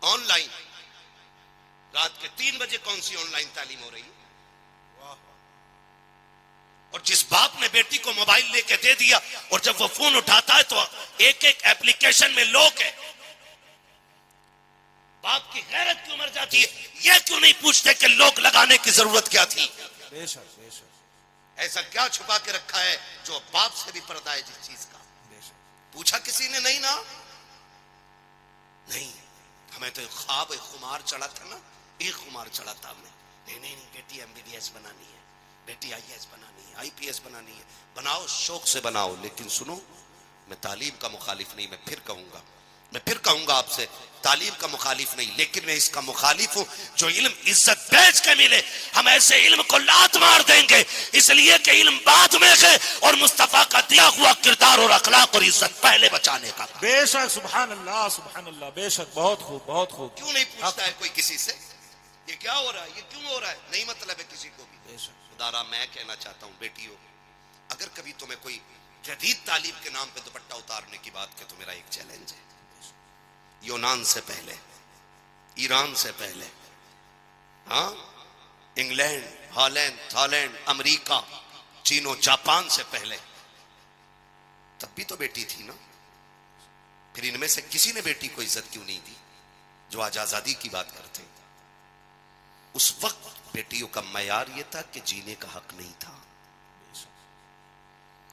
Online, रात के 3 बजे कौन सी ऑनलाइन तालीम हो रही है? और जिस बाप ने बेटी को मोबाइल लेके दे दिया और जब वो फोन उठाता है तो एक एक एप्लीकेशन में लोग है, बाप की गैरत क्यों मर जाती है? ये क्यों नहीं पूछते कि लोग लगाने की जरूरत क्या थी? बेशक बेशक। ऐसा क्या छुपा के रखा है जो बाप से भी पर्दा है जिस चीज का? पूछा किसी ने नहीं ना? नहीं, हमें तो एक ख्वाब, एक खुमार चढ़ा था ना, एक खुमार चढ़ा था हमें, नहीं नहीं नहीं, बेटी MBBS बनानी है, बेटी IAS बनानी है, IPS बनानी है। बनाओ, शौक से बनाओ, लेकिन सुनो, मैं तालीम का मुखालिफ नहीं, मैं फिर कहूंगा आपसे, तालीम का मुखालिफ नहीं, लेकिन मैं इसका मुखालिफ हूं जो इल्म इज्जत बेच के मिले। हम ऐसे इल्म को लात मार देंगे इसलिए कि इल्म बाद में है और मुस्तफा का दिया हुआ किरदार और अखलाक और इज्जत पहले बचाने का। बेशक, सुभान अल्लाह, बेशक, बहुत खूब, बहुत खूब। क्यों नहीं पूछता है कोई किसी से ये क्या हो रहा है, ये क्यों हो रहा है? नहीं मतलब है किसी को भी। खुदारा मैं कहना चाहता हूं बेटियों, अगर कभी तुम्हें कोई जदीद तालीम के नाम पे दुपट्टा उतारने की बात के तो मेरा एक चैलेंज है, यूनान से पहले, ईरान से पहले, हाँ, England, Holland, Thailand, America, Chino, Japan से पहले, तब भी तो बेटी थी ना? फिर इनमें से किसी ने बेटी को इज्जत क्यों नहीं दी जो आज आजादी की बात करते? उस वक्त बेटियों का मयार यह था कि जीने का हक नहीं था,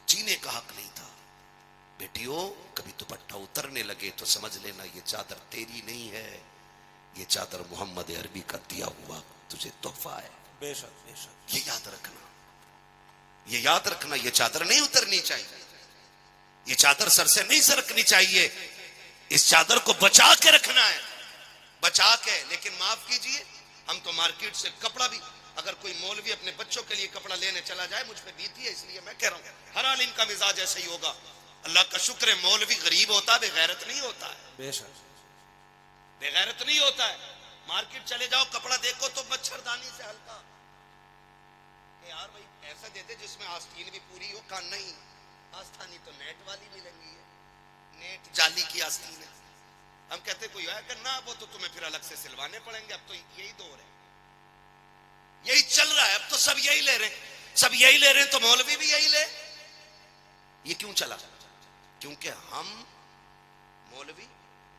जीने का हक नहीं था। बेटियों, कभी दुपट्टा उतरने लगे तो समझ लेना ये चादर तेरी नहीं है, ये चादर मोहम्मद अरबी का दिया हुआ तुझे तोहफा है। बेशक बेशक, ये याद रखना, ये याद रखना, ये चादर नहीं उतरनी चाहिए, ये चादर सर से नहीं सरकनी चाहिए, इस चादर को बचा के रखना है, बचा के। लेकिन माफ कीजिए, हम तो मार्केट से कपड़ा भी, अगर कोई मौलवी अपने बच्चों के लिए कपड़ा लेने चला जाए, मुझ पे बीती है इसलिए मैं कह रहा हूं, हर आलिम का मिजाज ऐसा ही होगा। अल्लाह का शुक्र है मौलवी गरीब होता है, बेगैरत नहीं होता है, बेशक बेगैरत नहीं होता है। मार्केट चले जाओ, कपड़ा देखो तो मच्छरदानी से हल्का, यार भाई ऐसा देते जिसमें आस्तीन भी पूरी हो। का नहीं, आस्थानी तो नेट वाली मिलेंगी, नेट जाली की आस्तीन है। हम कहते कोई है करना, वो तो तुम्हें फिर अलग से सिलवाने पड़ेंगे। अब तो यही दौर है, यही चल रहा है, अब तो सब यही ले रहे हैं, सब यही ले रहे हैं, तो मौलवी भी यही ले। ये क्यों चला? क्योंकि हम मौलवी,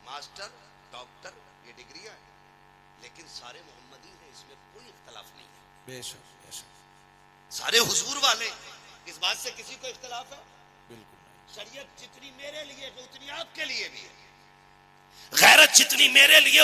मास्टर, डॉक्टर, ये डिग्रियां हैं, लेकिन सारे मोहम्मदी हैं, इसमें कोई इख्तलाफ नहीं है। बेशक बेशक, सारे हुजूर वाले, इस बात से किसी को इख्तलाफ है? बिल्कुल नहीं। शरीयत जितनी मेरे लिए है उतनी आपके लिए भी है, गैरत जितनी मेरे लिए